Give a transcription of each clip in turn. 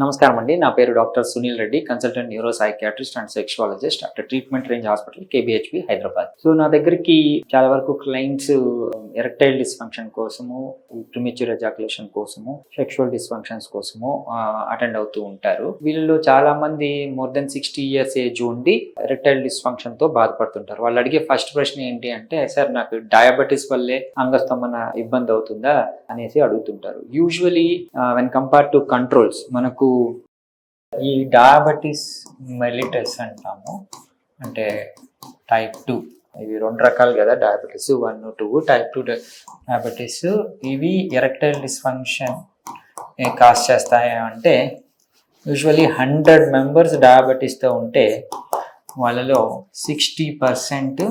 నమస్కారం అండి. నా పేరు doctor Sunil Reddy, consultant neuro psychiatrist and sexologist at treatment range hospital KBHP Hyderabad. So నా దగ్గరికి చాలా వరకు క్లయింట్స్ ఎరెక్టైల్ డిస్ఫంక్షన్ కోసము, ప్రిమేచ్యూర్ ఎజాకులేషన్ కోసము, సెక్షువల్ డిస్ఫంక్షన్స్ కోసము అటెండ్ అవుతూ ఉంటారు. వీళ్ళలో చాలా మంది మోర్ దెన్ 60 years ఏజ్ ఉండి ఎరెక్టైల్ డిస్ఫంక్షన్ తో బాధపడుతుంటారు. వాళ్ళు అడిగే ఫస్ట్ ప్రశ్న ఏంటి అంటే, సార్ నాకు డయాబెటీస్ వల్లే అంగస్తంభన ఇబ్బంది అవుతుందా అనేసి అడుగుతుంటారు. Usually when compare to controls, మనకు ఈ డయాబెటీస్ మెలిటస్ అంటాము, అంటే టైప్ 2. ఇవి 2 రకాలు కదా, డయాబెటీస్ 1, 2. టైప్ 2 డయాబెటీస్ ఇవి ఎరెక్టైల్ డిస్ఫంక్షన్ కాజ్ చేస్తాయి. అంటే యూజువలీ 100 members డయాబెటీస్తో ఉంటే వాళ్ళలో 60%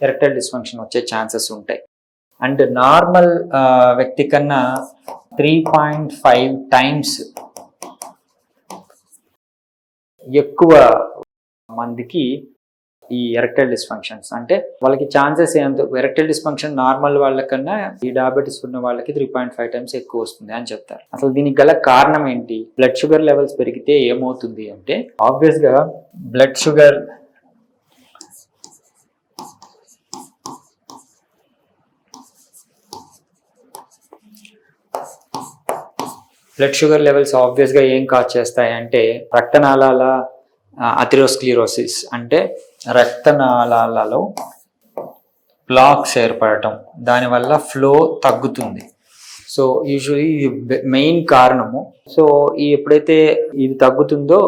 ఎరెక్టైల్ డిస్ఫంక్షన్ వచ్చే ఛాన్సెస్ ఉంటాయి. అండ్ నార్మల్ వ్యక్తి కన్నా 3.5 times ఎక్కువ మందికి ఈ ఎరెక్టైల్ డిస్ఫంక్షన్స్, అంటే వాళ్ళకి ఛాన్సెస్ ఎరెక్టైల్ డిస్ఫంక్షన్ నార్మల్ వాళ్ళకన్నా ఈ డయాబెటీస్ ఉన్న వాళ్ళకి 3.5 times ఎక్కువ వస్తుంది అని చెప్తారు. అసలు దీనికి గల కారణం ఏంటి? బ్లడ్ షుగర్ లెవెల్స్ పెరిగితే ఏమవుతుంది అంటే, ఆబ్వియస్ గా బ్లడ్ షుగర్ లెవెల్స్ ఆబ్వియస్గా ఏం కాజ్ చేస్తాయంటే, రక్తనాళాల అథెరోస్క్లిరోసిస్, అంటే రక్తనాళాలలో బ్లాక్స్ ఏర్పడటం, దానివల్ల ఫ్లో తగ్గుతుంది. సో యూజువలీ ఇది మెయిన్ కారణము. సో ఎప్పుడైతే ఇది తగ్గుతుందో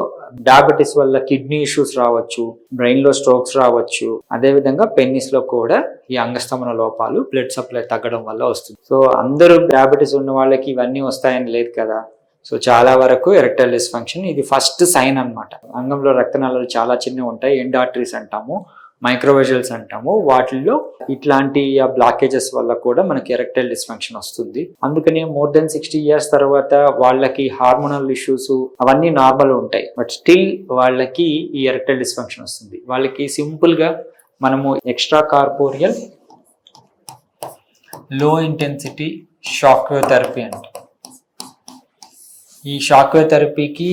డయాబెటీస్ వల్ల కిడ్నీ ఇష్యూస్ రావచ్చు, బ్రెయిన్లో స్ట్రోక్స్ రావచ్చు, అదేవిధంగా పెన్నిస్లో కూడా ఈ అంగస్తంభన లోపాలు, బ్లడ్ సప్లై తగ్గడం వల్ల వస్తుంది. సో అందరూ డయాబెటీస్ ఉన్న వాళ్ళకి ఇవన్నీ వస్తాయని లేదు కదా. సో చాలా వరకు ఎరెక్టైల్ డిస్ఫంక్షన్ ఇది ఫస్ట్ సైన్ అన్నమాట. అంగంలో రక్తనాళాలు చాలా చిన్నవి ఉంటాయి, ఎండ్ ఆర్టరీస్ అంటాము, మైక్రోవెజల్స్ అంటాము. వాటిల్లో ఇట్లాంటి బ్లాకేజెస్ వల్ల కూడా మనకి ఎరెక్టైల్ డిస్ఫంక్షన్ వస్తుంది. అందుకని మోర్ దెన్ 60 years తర్వాత వాళ్ళకి హార్మోనల్ ఇష్యూస్ అవన్నీ నార్మల్ ఉంటాయి, బట్ స్టిల్ వాళ్ళకి ఈ ఎరెక్టైల్ డిస్ఫంక్షన్ వస్తుంది. వాళ్ళకి సింపుల్ గా మనము ఎక్స్ట్రా కార్పోరియల్ లో ఇంటెన్సిటీ షాక్ వేవ్ థెరపీ అంటాం. ఈ షాక్ వేవ్ థెరపీకి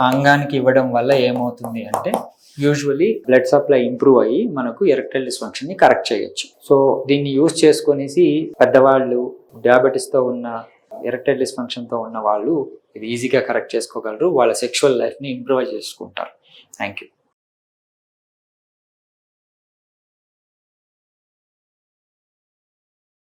అంగానికి ఇవ్వడం వల్ల ఏమవుతుంది అంటే, యూజువలీ బ్లడ్ సప్లై ఇంప్రూవ్ అయ్యి మనకు ఎరెక్టైల్ డిస్ఫంక్షన్ ని కరెక్ట్ చేయొచ్చు. సో దీన్ని యూజ్ చేసుకునేసి పెద్దవాళ్ళు, డయాబెటీస్తో ఉన్న, ఎరెక్టైల్ డిస్ఫంక్షన్తో ఉన్న వాళ్ళు ఇది ఈజీగా కరెక్ట్ చేసుకోగలరు. వాళ్ళ సెక్షువల్ లైఫ్ని ఇంప్రూవ్ చేసుకుంటారు. Thank you.